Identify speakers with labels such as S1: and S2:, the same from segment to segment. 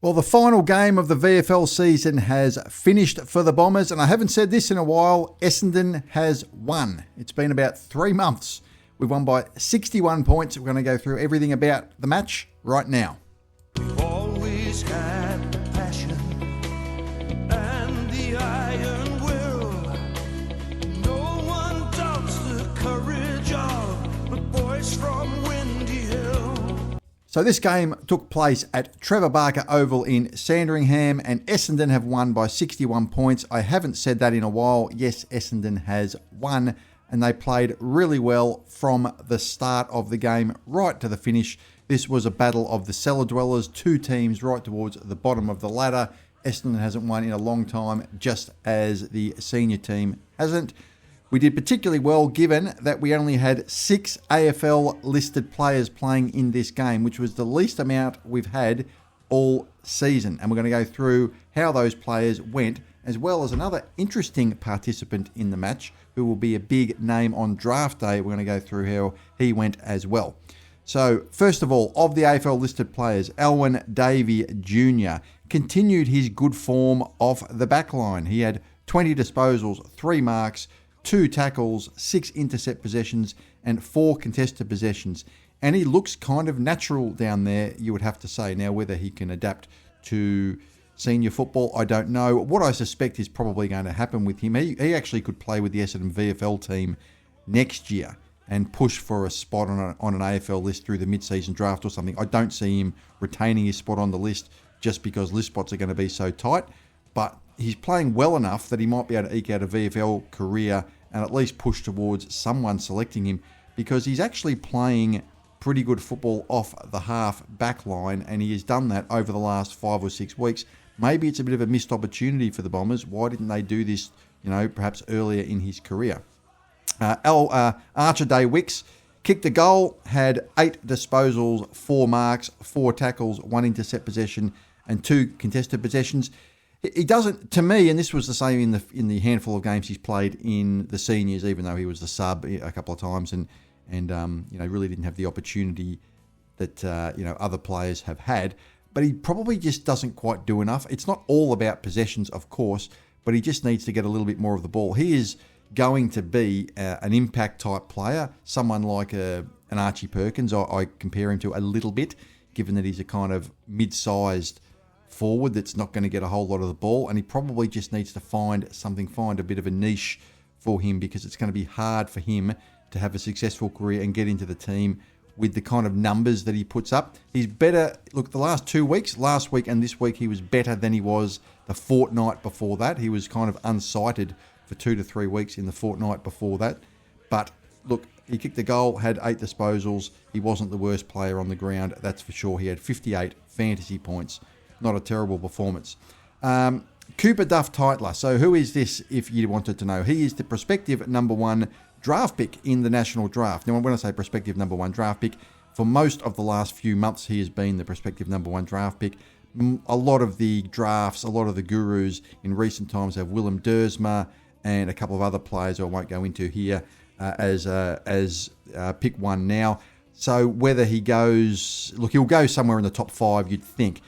S1: Well, the final game of the VFL season has finished for the Bombers, and I haven't said this in a while, Essendon has won. It's been about 3 months. We've won by 61 points. We're going to go through everything about the match right now.
S2: We've always had the passion and the iron will. No one doubts the courage of the boys from Windy Hill.
S1: So this game took place at Trevor Barker Oval in Sandringham, and Essendon have won by 61 points. I haven't said that in a while. Yes, Essendon has won, and they played really well from the start of the game right to the finish. This was a battle of the cellar dwellers, two teams right towards the bottom of the ladder. Essendon hasn't won in a long time, just as the senior team hasn't. We did particularly well given that we only had 6 AFL listed players playing in this game, which was the least amount we've had all season. And we're going to go through how those players went, as well as another interesting participant in the match who will be a big name on draft day. We're going to go through how he went as well. So first of all, of the AFL listed players, Alwyn Davey Jr continued his good form off the back line. He had 20 disposals, 3 marks, 2 tackles, 6 intercept possessions, and 4 contested possessions. And he looks kind of natural down there, you would have to say. Now, whether he can adapt to senior football, I don't know. What I suspect is probably going to happen with him, he actually could play with the Essendon VFL team next year and push for a spot on an AFL list through the mid-season draft or something. I don't see him retaining his spot on the list just because list spots are going to be so tight. But he's playing well enough that he might be able to eke out a VFL career and at least push towards someone selecting him, because he's actually playing pretty good football off the half back line, and he has done that over the last 5 or 6 weeks. Maybe it's a bit of a missed opportunity for the Bombers. Why didn't they do this, perhaps earlier in his career? Archer Day-Wicks kicked a goal, had 8 disposals, 4 marks, 4 tackles, 1 intercept possession, and 2 contested possessions. He doesn't, to me, and this was the same in the handful of games he's played in the seniors, even though he was the sub a couple of times and really didn't have the opportunity that other players have had. But he probably just doesn't quite do enough. It's not all about possessions, of course, but he just needs to get a little bit more of the ball. He is going to be an impact type player, someone like an Archie Perkins. I compare him to a little bit, given that he's a kind of mid-sized forward that's not going to get a whole lot of the ball, and he probably just needs to find a bit of a niche for him, because it's going to be hard for him to have a successful career and get into the team with the kind of numbers that he puts up. He's better. Look, the last 2 weeks, last week and this week, he was better than he was the fortnight before that. He was kind of unsighted for 2 to 3 weeks in the fortnight before that. But look, he kicked the goal, had 8 disposals. He wasn't the worst player on the ground, that's for sure. He had 58 fantasy points. Not a terrible performance. Cooper Duff-Tytler. So who is this, if you wanted to know? He is the prospective number 1 draft pick in the national draft. Now, when I say prospective number 1 draft pick, for most of the last few months, he has been the prospective number 1 draft pick. A lot of the drafts, a lot of the gurus in recent times have Willem Dersma and a couple of other players I won't go into here as pick 1 now. So whether he goes... Look, he'll go somewhere in the top 5, you'd think.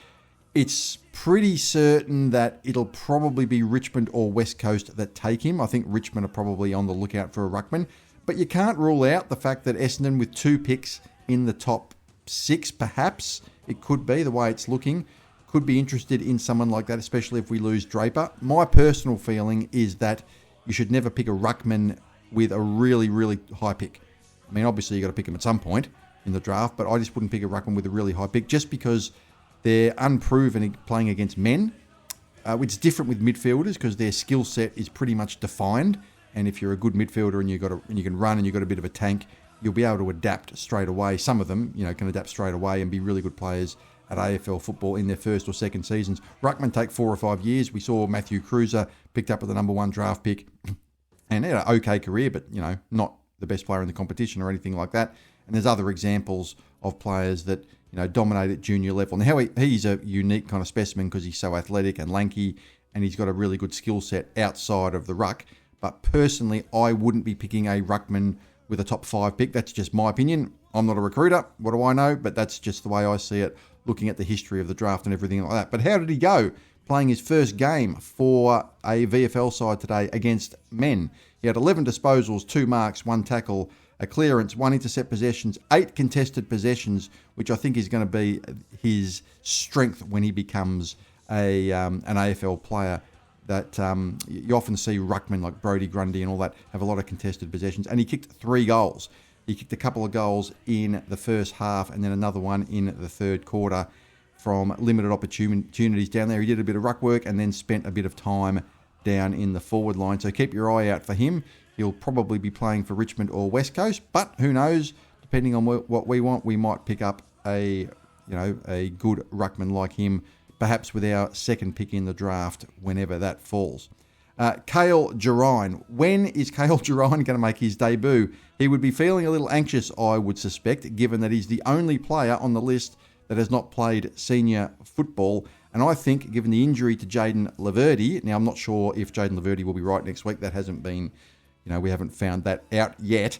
S1: It's pretty certain that it'll probably be Richmond or West Coast that take him. I think Richmond are probably on the lookout for a ruckman. But you can't rule out the fact that Essendon, with 2 picks in the top 6, perhaps, it could be the way it's looking, could be interested in someone like that, especially if we lose Draper. My personal feeling is that you should never pick a ruckman with a really, really high pick. I mean, obviously, you've got to pick him at some point in the draft, but I just wouldn't pick a ruckman with a really high pick just because they're unproven playing against men. It's different with midfielders because their skill set is pretty much defined. And if you're a good midfielder and you can run and you've got a bit of a tank, you'll be able to adapt straight away. Some of them, can adapt straight away and be really good players at AFL football in their first or second seasons. Ruckman take 4 or 5 years. We saw Matthew Cruiser picked up with the number 1 draft pick and he had an okay career, but not the best player in the competition or anything like that. And there's other examples of players that dominate at junior level. Now, he's a unique kind of specimen because he's so athletic and lanky, and he's got a really good skill set outside of the ruck. But personally, I wouldn't be picking a ruckman with a top 5 pick. That's just my opinion. I'm not a recruiter. What do I know? But that's just the way I see it, looking at the history of the draft and everything like that. But how did he go? Playing his first game for a VFL side today against men. He had 11 disposals, 2 marks, 1 tackle, a clearance, 1 intercept possessions, 8 contested possessions, which I think is going to be his strength when he becomes an AFL player. That you often see ruckmen like Brodie Grundy and all that have a lot of contested possessions. And he kicked 3 goals. He kicked a couple of goals in the first half and then another one in the third quarter from limited opportunities down there. He did a bit of ruck work and then spent a bit of time down in the forward line. So keep your eye out for him. He'll probably be playing for Richmond or West Coast, but who knows? Depending on what we want, we might pick up a good ruckman like him, perhaps with our second pick in the draft whenever that falls. Kayle Gerreyn. When is Kayle Gerreyn going to make his debut? He would be feeling a little anxious, I would suspect, given that he's the only player on the list that has not played senior football. And I think, given the injury to Jayden Laverde, now I'm not sure if Jayden Laverde will be right next week. That hasn't been, we haven't found that out yet.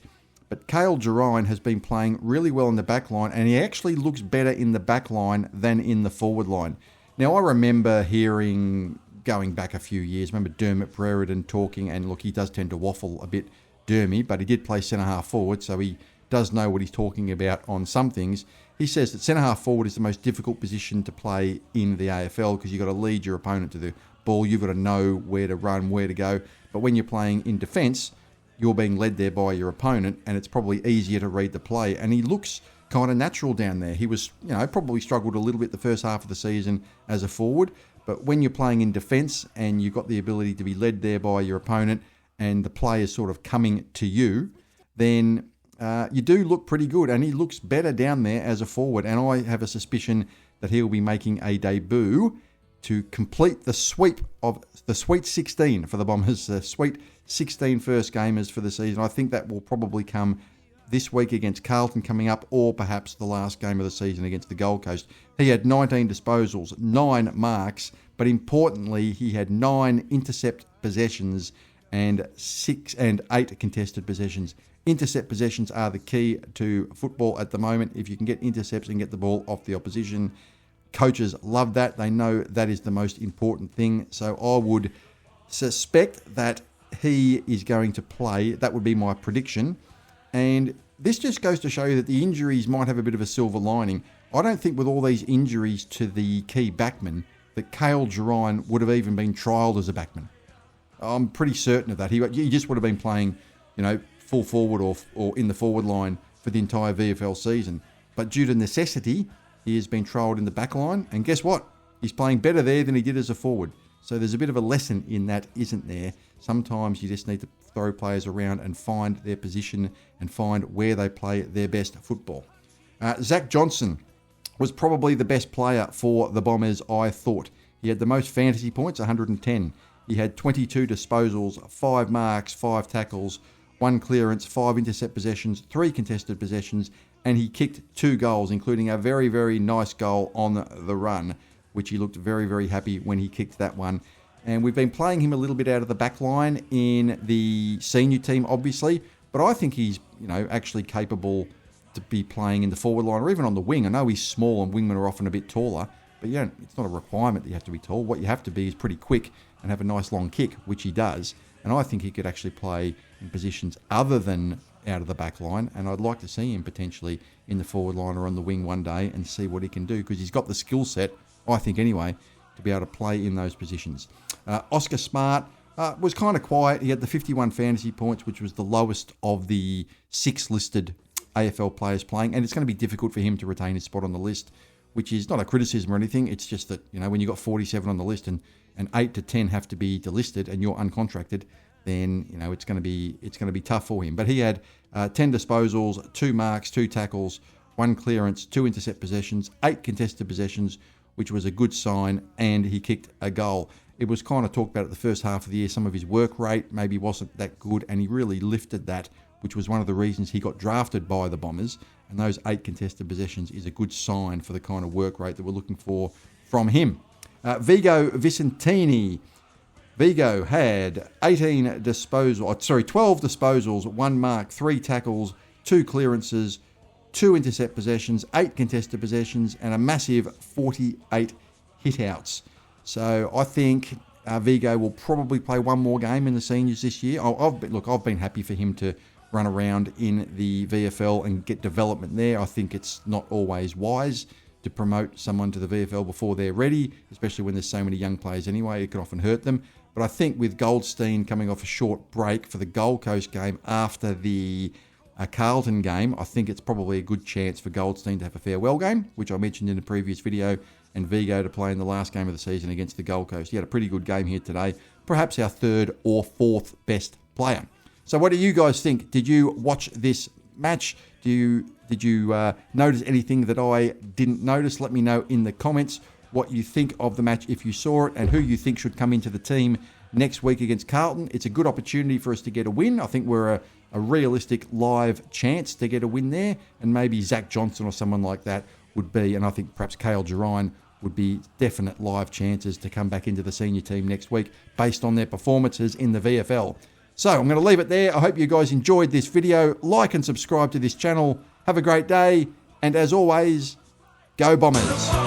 S1: But Kayle Gerreyn has been playing really well in the back line, and he actually looks better in the back line than in the forward line. Now, I remember hearing, going back a few years, remember Dermot Brereton talking, and look, he does tend to waffle a bit, Dermy, but he did play centre-half forward, so he does know what he's talking about on some things. He says that centre-half forward is the most difficult position to play in the AFL because you've got to lead your opponent to the ball. You've got to know where to run, where to go. But when you're playing in defence, you're being led there by your opponent, and it's probably easier to read the play. And he looks kind of natural down there. He was, probably struggled a little bit the first half of the season as a forward. But when you're playing in defence and you've got the ability to be led there by your opponent and the play is sort of coming to you, then you do look pretty good. And he looks better down there as a forward. And I have a suspicion that he'll be making a debut to complete the sweep of the Sweet 16 for the Bombers, the Sweet 16 first gamers for the season. I think that will probably come this week against Carlton coming up, or perhaps the last game of the season against the Gold Coast. He had 19 disposals, 9 marks, but importantly, he had 9 intercept possessions and 8 contested possessions. Intercept possessions are the key to football at the moment. If you can get intercepts and get the ball off the opposition, coaches love that. They know that is the most important thing. So I would suspect that he is going to play. That would be my prediction. And this just goes to show you that the injuries might have a bit of a silver lining. I don't think with all these injuries to the key backman that Kayle Gerreyn would have even been trialled as a backman. I'm pretty certain of that. He just would have been playing, full forward or in the forward line for the entire VFL season. But due to necessity, he has been trialled in the back line. And guess what? He's playing better there than he did as a forward. So there's a bit of a lesson in that, isn't there? Sometimes you just need to throw players around and find their position and find where they play their best football. Zac Johnson was probably the best player for the Bombers, I thought. He had the most fantasy points, 110. He had 22 disposals, 5 marks, 5 tackles, 1 clearance, 5 intercept possessions, 3 contested possessions, and he kicked 2 goals, including a very, very nice goal on the run, which he looked very, very happy when he kicked that one. And we've been playing him a little bit out of the back line in the senior team, obviously, but I think he's, actually capable to be playing in the forward line or even on the wing. I know he's small and wingmen are often a bit taller, but it's not a requirement that you have to be tall. What you have to be is pretty quick and have a nice long kick, which he does. And I think he could actually play in positions other than out of the back line, and I'd like to see him potentially in the forward line or on the wing one day and see what he can do, because he's got the skill set, I think anyway, to be able to play in those positions. Oscar Smartt was kind of quiet. He had the 51 fantasy points, which was the lowest of the 6 listed AFL players playing, and it's going to be difficult for him to retain his spot on the list, which is not a criticism or anything. It's just that, when you've got 47 on the list and 8 to 10 have to be delisted and you're uncontracted, then it's going to be tough for him. But he had 10 disposals, 2 marks, 2 tackles, 1 clearance, 2 intercept possessions, 8 contested possessions, which was a good sign, and he kicked a goal. It was kind of talked about at the first half of the year. Some of his work rate maybe wasn't that good, and he really lifted that, which was one of the reasons he got drafted by the Bombers. And those 8 contested possessions is a good sign for the kind of work rate that we're looking for from him. Vigo Vicentini. Vigo had 12 disposals, 1 mark, 3 tackles, 2 clearances, 2 intercept possessions, 8 contested possessions, and a massive 48 hit-outs. So I think Vigo will probably play one more game in the seniors this year. I've been happy for him to run around in the VFL and get development there. I think it's not always wise to promote someone to the VFL before they're ready, especially when there's so many young players anyway. It can often hurt them. But I think with Goldstein coming off a short break for the Gold Coast game after the Carlton game, I think it's probably a good chance for Goldstein to have a farewell game, which I mentioned in the previous video, and Vigo to play in the last game of the season against the Gold Coast. He had a pretty good game here today, perhaps our 3rd or 4th best player. So what do you guys think? Did you watch this match? Did you notice anything that I didn't notice? Let me know in the comments what you think of the match if you saw it, and who you think should come into the team next week against Carlton. It's a good opportunity for us to get a win. I think we're a realistic live chance to get a win there, and maybe Zac Johnson or someone like that would be, and I think perhaps Kayle Gerreyn would be definite live chances to come back into the senior team next week based on their performances in the VFL. So I'm going to leave it there. I hope you guys enjoyed this video. Like and subscribe to this channel. Have a great day. And as always, go Bombers.